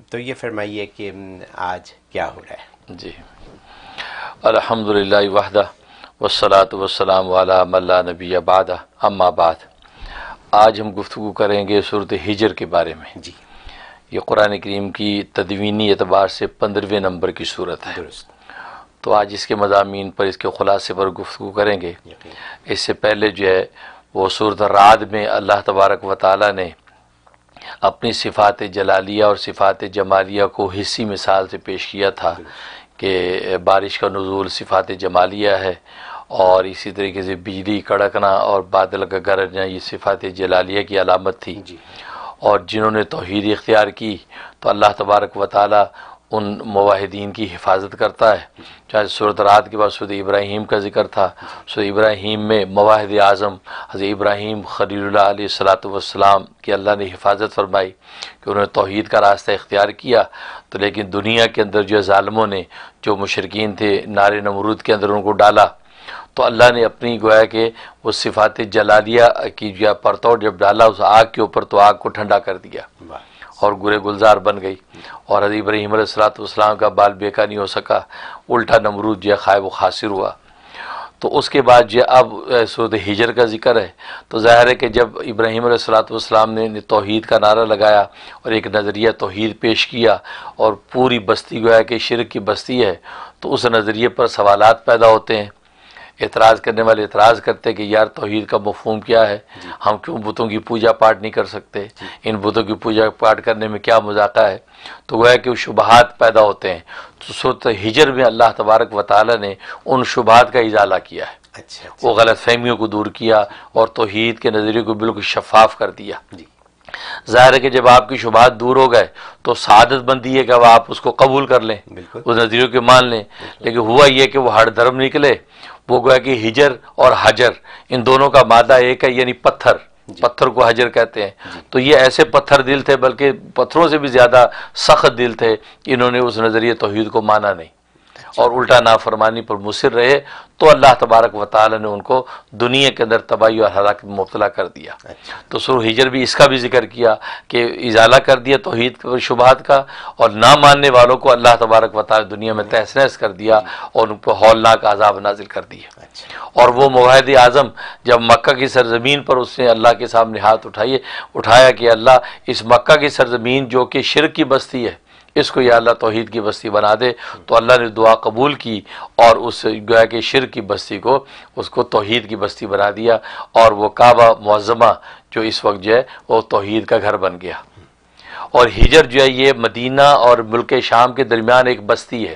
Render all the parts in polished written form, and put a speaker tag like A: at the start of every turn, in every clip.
A: تو یہ فرمائیے کہ آج کیا ہو رہا ہے؟
B: جی، الحمدللہ وحدہ والصلاة والسلام علی من لا نبی بعدہ، اما بعد۔ آج ہم گفتگو کریں گے سورۃ ہجر کے بارے میں۔
A: جی،
B: یہ قرآن کریم کی تدوینی اعتبار سے 15ویں نمبر کی صورت ہے۔
A: درست،
B: تو آج اس کے مضامین پر، اس کے خلاصے پر گفتگو کریں گے۔ اس سے پہلے جو ہے وہ سورۃ الرعد میں اللہ تبارک و تعالی نے اپنی صفات جلالیہ اور صفات جمالیہ کو حصی مثال سے پیش کیا تھا کہ بارش کا نزول صفات جمالیہ ہے، اور اسی طریقے سے بجلی کڑکنا اور بادل کا گرجنا یہ صفات جلالیہ کی علامت تھی۔ اور جنہوں نے توحید اختیار کی تو اللہ تبارک و تعالی ان موحدین کی حفاظت کرتا ہے۔ چاہے سورۃ رعد کے بعد سورۃ ابراہیم کا ذکر تھا، سورۃ ابراہیم میں موحد اعظم حضرت ابراہیم خلیل اللہ علیہ السلام کی اللہ نے حفاظت فرمائی کہ انہوں نے توحید کا راستہ اختیار کیا، تو لیکن دنیا کے اندر جو ظالموں نے، جو مشرکین تھے، نار نمرود کے اندر ان کو ڈالا، تو اللہ نے اپنی گویا کہ وہ صفات جلالیہ کی جو پرتو جب ڈالا اس آگ کے اوپر، تو آگ کو ٹھنڈا کر دیا اور گلے گلزار بن گئی، اور حضرت ابراہیم علیہ السلام کا بال بیکا نہیں ہو سکا، الٹا نمرود جو ہے خائب و خاسر ہوا۔ تو اس کے بعد جو اب سورۃ ہجر کا ذکر ہے، تو ظاہر ہے کہ جب ابراہیم علیہ السلام نے توحید کا نعرہ لگایا اور ایک نظریہ توحید پیش کیا، اور پوری بستی گویا کہ شرک کی بستی ہے، تو اس نظریے پر سوالات پیدا ہوتے ہیں۔ اعتراض کرنے والے اعتراض کرتے کہ یار توحید کا مفہوم کیا ہے، ہم کیوں بتوں کی پوجا پاٹ نہیں کر سکتے، ان بتوں کی پوجا پاٹ کرنے میں کیا مذاقہ ہے؟ تو گویا کہ وہ شبہات پیدا ہوتے ہیں۔ تو سورۃ ہجر میں اللہ تبارک و تعالی نے ان شبہات کا ازالہ کیا ہے، وہ غلط فہمیوں کو دور کیا اور توحید کے نظریے کو بالکل شفاف کر دیا۔ ظاہر ہے کہ جب آپ کی شبہات دور ہو گئے تو سعادت بنتی ہے کہ اب آپ اس کو قبول کر لیں، اس نظریے کو مان لیں۔ لیکن ہوا یہ کہ وہ ہر دھرم نکلے، وہ گویا کہ ہجر اور حجر ان دونوں کا مادہ ایک ہے، یعنی پتھر کو حجر کہتے ہیں۔ تو یہ ایسے پتھر دل تھے، بلکہ پتھروں سے بھی زیادہ سخت دل تھے، انہوں نے اس نظریے توحید کو مانا نہیں اور الٹا نافرمانی پر مصر رہے، تو اللہ تبارک و تعالی نے ان کو دنیا کے اندر تباہی اور ہلاکت میں مبتلا کر دیا۔ تو سورۃ ہجر بھی اس کا بھی ذکر کیا کہ ازالہ کر دیا توحید کے شبہات کا، اور نہ ماننے والوں کو اللہ تبارک و تعالی دنیا میں تہس نہس کر دیا اور ان پر ہولناک عذاب نازل کر دیا۔ اور وہ موحد اعظم جب مکہ کی سرزمین پر اس نے اللہ کے سامنے ہاتھ اٹھایا کہ اللہ اس مکہ کی سرزمین جو کہ شرک کی بستی ہے، اس کو یا اللہ توحید کی بستی بنا دے، تو اللہ نے دعا قبول کی اور اس گویا کہ شرک کی بستی کو اس کو توحید کی بستی بنا دیا، اور وہ کعبہ معظمہ جو اس وقت جو ہے وہ توحید کا گھر بن گیا۔ اور ہجر جو ہے یہ مدینہ اور ملک شام کے درمیان ایک بستی ہے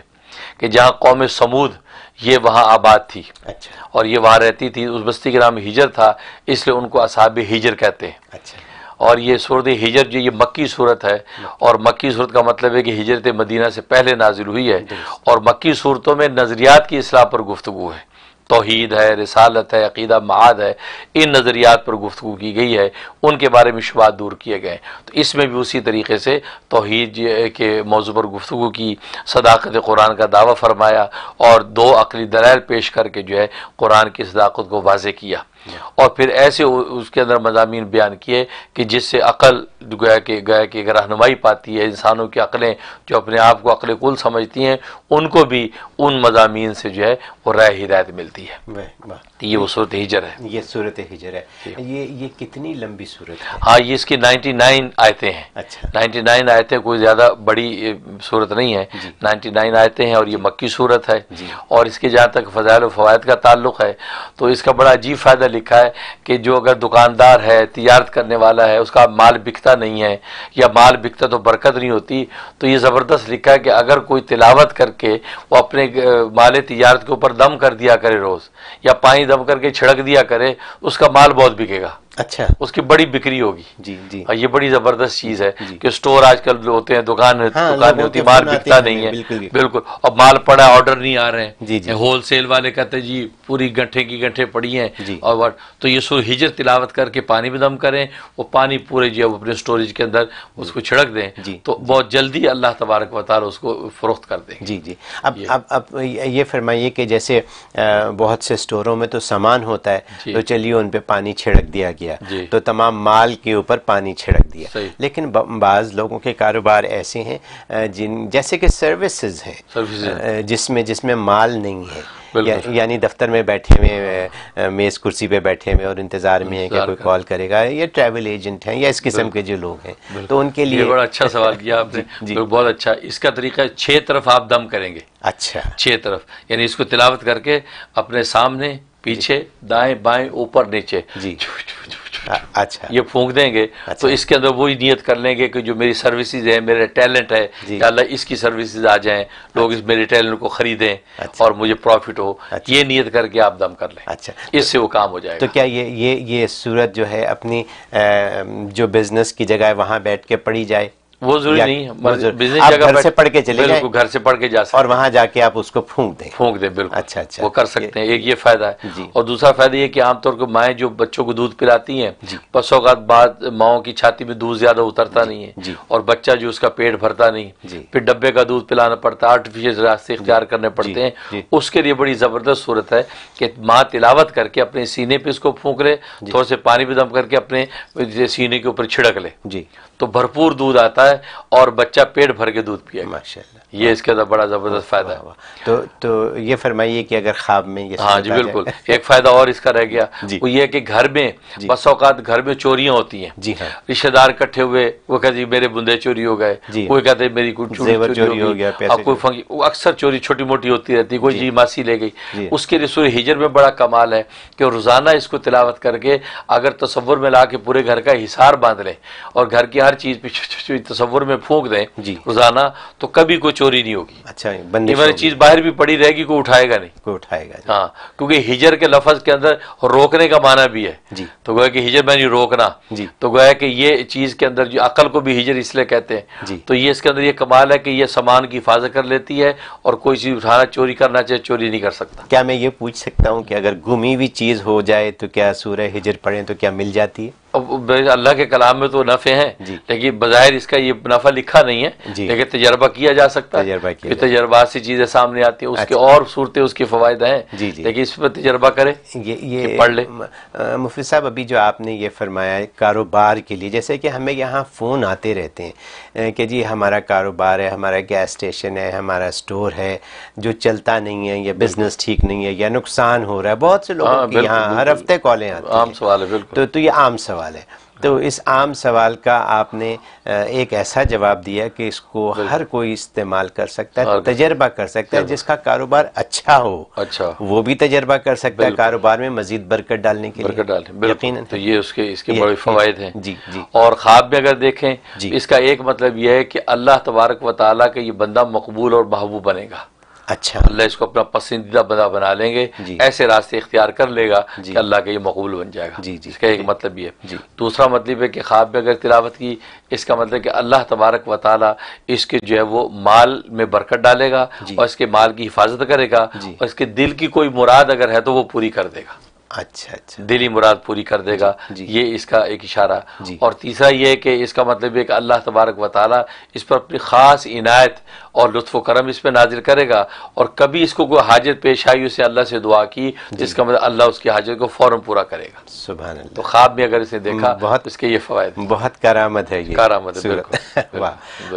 B: کہ جہاں قوم سمود یہ وہاں آباد تھی اور یہ وہاں رہتی تھی، اس بستی کا نام ہجر تھا، اس لیے ان کو اصحاب ہجر کہتے ہیں۔ اور یہ سورۃ ہجر جو یہ مکی صورت ہے، اور مکی صورت کا مطلب ہے کہ ہجرت مدینہ سے پہلے نازل ہوئی ہے، اور مکی صورتوں میں نظریات کی اصلاح پر گفتگو ہے، توحید ہے، رسالت ہے، عقیدہ معاد ہے، ان نظریات پر گفتگو کی گئی ہے، ان کے بارے میں شبہات دور کیے گئے۔ تو اس میں بھی اسی طریقے سے توحید کے موضوع پر گفتگو کی، صداقت قرآن کا دعویٰ فرمایا، اور دو عقلی دلائل پیش کر کے جو ہے قرآن کی صداقت کو واضح کیا، اور پھر ایسے اس کے اندر مضامین بیان کیے کہ جس سے عقل گویا کہ رہنمائی پاتی ہے، انسانوں کی عقلیں جو اپنے آپ کو عقل کل سمجھتی ہیں، ان کو بھی ان مضامین سے جو ہے وہ رائے ہدایت ملتی ہے۔ یہ وہ سورۃ ہجر ہے۔
A: یہ سورۃ ہجر ہے۔ یہ کتنی لمبی سورت ہے؟
B: ہاں، یہ اس کی 99 آیتیں ہیں۔ 99 آیتیں کوئی زیادہ بڑی سورت نہیں ہے، 99 آیتیں ہیں، اور یہ مکی سورت ہے۔ اور اس کے جہاں تک فضائل و فوائد کا تعلق ہے تو اس کا بڑا عجیب فائدہ لکھا ہے کہ جو اگر دکاندار ہے، تجارت کرنے والا ہے، اس کا مال بکتا نہیں ہے یا مال بکتا تو برکت نہیں ہوتی، تو یہ زبردست لکھا ہے کہ اگر کوئی تلاوت کر کے وہ اپنے مال تجارت کے اوپر دم کر دیا کرے روز، یا پانی دم کر کے چھڑک دیا کرے، اس کا مال بہت بکے گا،
A: اچھا، اس
B: کی بڑی بکری ہوگی۔
A: جی جی،
B: یہ بڑی زبردست چیز ہے کہ سٹور آج کل جو ہوتے ہیں، دکان ہوتی، مال بکتا نہیں ہے، بالکل، اور مال پڑا آرڈر نہیں آ رہے ہیں، ہول سیل والے کہتے ہیں جی پوری گنٹھے کی گنٹھے پڑی ہیں، اور تو یہ سورۃ ہجر تلاوت کر کے پانی میں دم کریں، وہ پانی پورے جو اپنے سٹوریج کے اندر اس کو چھڑک دیں، تو بہت جلدی اللہ تبارک و تعالی اس کو فروخت کر دیں۔
A: جی جی، اب یہ فرمائیے کہ جیسے بہت سے سٹوروں میں تو سامان ہوتا ہے، تو چلیے ان پہ پانی چھڑک دیا گیا، دیا
B: جی
A: تو تمام مال کے اوپر پانی چھڑک دیا.
B: صحیح.
A: لیکن بعض لوگوں کے کاروبار ایسے ہیں جیسے کہ سروسز ہیں جس میں مال نہیں ہے, یعنی دفتر میں بیٹھے ہوئے, میز کرسی پہ بیٹھے ہوئے اور انتظار میں ہے کہ کوئی کال کرے گا, یا ٹریول ایجنٹ ہیں یا اس قسم کے جو لوگ ہیں, تو ان کے لیے.
B: بڑا اچھا سوال کیا آپ نے, بہت اچھا. اس کا طریقہ 6 طرف آپ دم کریں گے. اچھا, 6 طرف, یعنی اس کو تلاوت کر کے اپنے سامنے, پیچھے, دائیں بائیں, اوپر نیچے,
A: جی اچھا
B: یہ پھونک دیں گے. تو اس کے اندر وہی نیت کر لیں گے کہ جو میری سروسز ہے, میرا ٹیلنٹ ہے, کہ اللہ اس کی سروسز آ جائیں, لوگ اس میرے ٹیلنٹ کو خریدیں اور مجھے پروفٹ ہو, یہ نیت کر کے آپ دم کر لیں. اچھا, اس سے وہ کام ہو جائے گا.
A: تو کیا یہ صورت جو ہے اپنی جو بزنس کی جگہ ہے وہاں بیٹھ کے پڑھی جائے؟
B: وہ ضروری نہیں ہے,
A: بزنس جگہ گھر سے پڑھ کے چلے جائیں,
B: گھر سے پڑھ کے جا سکتے
A: اور وہاں جا کے آپ اس کو پھونک دیں.
B: بالکل.
A: اچھا,
B: وہ کر سکتے ہیں. ایک یہ فائدہ ہے. اور دوسرا فائدہ یہ کہ عام طور پر مائیں جو بچوں کو دودھ پلاتی ہیں, بس اوقات بعد ماؤں کی چھاتی میں دودھ زیادہ اترتا نہیں ہے, اور بچہ جو اس کا پیٹ بھرتا نہیں, پھر ڈبے کا دودھ پلانا پڑتا ہے, آرٹیفیشل راستے اختیار کرنے پڑتے ہیں. اس کے لیے بڑی زبردست صورت ہے کہ ماں تلاوت کر کے اپنے سینے پہ اس کو پھونک لے, تھوڑے سے پانی پہ دم کر کے اپنے سینے کے اوپر چھڑک لے, تو بھرپور دودھ آتا ہے اور بچہ پیٹ بھر کے دودھ پیے.
A: ماشاءاللہ,
B: یہ اس کا بڑا زبردست فائدہ ہے.
A: تو یہ فرمائیے کہ اگر خواب میں یہ,
B: ہاں جی بالکل, ایک فائدہ اور اس کا رہ گیا, وہ یہ کہ گھر میں بس اوقات گھر میں چوریاں ہوتی ہیں. جی ہاں, رشتہ دار اکٹھے ہوئے, وہ کہتے ہیں میرے بندے چوری ہو گئے, کوئی کہتے ہیں میری کوئی چوری ہو گیا, اب کوئی فنکشن, اکثر چوری چھوٹی موٹی ہوتی رہتی, کوئی جی ماسی لے گئی. اس کے لیے سورہ ہجر میں بڑا کمال ہے کہ روزانہ اس کو تلاوت کر کے اگر تصور میں لا کے پورے گھر کا حصار باندھ لیں اور گھر کی ہر چیز پہ تصور میں پھونک دیں روزانہ, تو کبھی کوئی چوری نہیں ہوگی.
A: اچھا,
B: یہ چیز باہر بھی پڑی رہے گی, کوئی اٹھائے گا نہیں.
A: کوئی اٹھائے گا.
B: ہاں, کیونکہ ہجر کے لفظ کے اندر روکنے کا معنی بھی ہے. تو گویا کہ ہجر میں نہیں روکنا, تو گویا کہ یہ چیز کے اندر جو عقل کو بھی ہجر اس لیے کہتے ہیں. تو یہ اس کے اندر یہ کمال ہے کہ یہ سامان کی حفاظت کر لیتی ہے, اور کوئی چیز اٹھانا چوری کرنا چاہے چوری نہیں کر سکتا.
A: کیا میں یہ پوچھ سکتا ہوں کہ اگر گمی ہوئی چیز ہو جائے تو کیا سورہ ہجر پڑھیں تو کیا مل جاتی ہے؟
B: اللہ کے کلام میں تو نفع ہیں, لیکن بظاہر اس کا یہ نفع لکھا نہیں ہے, لیکن تجربہ کیا جا سکتا ہے. تجربات سے چیزیں سامنے آتی ہیں, اس کے اور صورتیں, اس کے فوائد ہیں, لیکن اس پر تجربہ کرے, یہ پڑھ لے.
A: مفتی صاحب, ابھی جو آپ نے یہ فرمایا ہے کاروبار کے لیے, جیسے کہ ہمیں یہاں فون آتے رہتے ہیں کہ جی ہمارا کاروبار ہے, ہمارا گیس اسٹیشن ہے, ہمارا اسٹور ہے جو چلتا نہیں ہے, یا بزنس ٹھیک نہیں ہے, یا نقصان ہو رہا ہے. بہت سے لوگوں کی یہاں ہر ہفتے کالیں آتی ہیں.
B: عام سوال ہے بالکل.
A: تو یہ عام سوال ہے. تو اس عام سوال کا آپ نے ایک ایسا جواب دیا کہ اس کو ہر کوئی استعمال کر سکتا ہے, تجربہ کر سکتا ہے. جس کا کاروبار اچھا ہو وہ بھی تجربہ کر سکتا ہے کاروبار میں مزید برکت ڈالنے کے لیے. یقیناً.
B: تو یہ اس کے بڑے فوائد ہیں. اور خواب میں اگر دیکھیں, اس کا ایک مطلب یہ ہے کہ اللہ تبارک و تعالیٰ کا یہ بندہ مقبول اور محبوب بنے گا.
A: اچھا,
B: اللہ اس کو اپنا پسندیدہ بندہ بنا لیں گے, ایسے راستے اختیار کر لے گا کہ اللہ کا یہ مقبول بن جائے گا. اس کا ایک مطلب یہ ہے. دوسرا مطلب ہے کہ خواب میں اگر تلاوت کی, اس کا مطلب کہ اللہ تبارک و تعالیٰ اس کے جو ہے وہ مال میں برکت ڈالے گا, اور اس کے مال کی حفاظت کرے گا, اور اس کے دل کی کوئی مراد اگر ہے تو وہ پوری کر دے گا.
A: اچھا اچھا,
B: دلی مراد پوری کر دے گا. یہ اس کا ایک اشارہ. اور تیسرا یہ ہے کہ اس کا مطلب ہے کہ اللہ تبارک و تعالیٰ اس پر اپنی خاص عنایت اور لطف و کرم اس پہ نازل کرے گا, اور کبھی اس کو کوئی حاجت پیش آئی, اسے اللہ سے دعا کی, جس کا مطلب اللہ اس کی حاجت کو فوراً پورا کرے گا.
A: سبحان اللہ.
B: تو خواب میں اگر اسے دیکھا, اس کے یہ فوائد.
A: بہت کرامت ہے, یہ
B: کرامت ہے بالکل.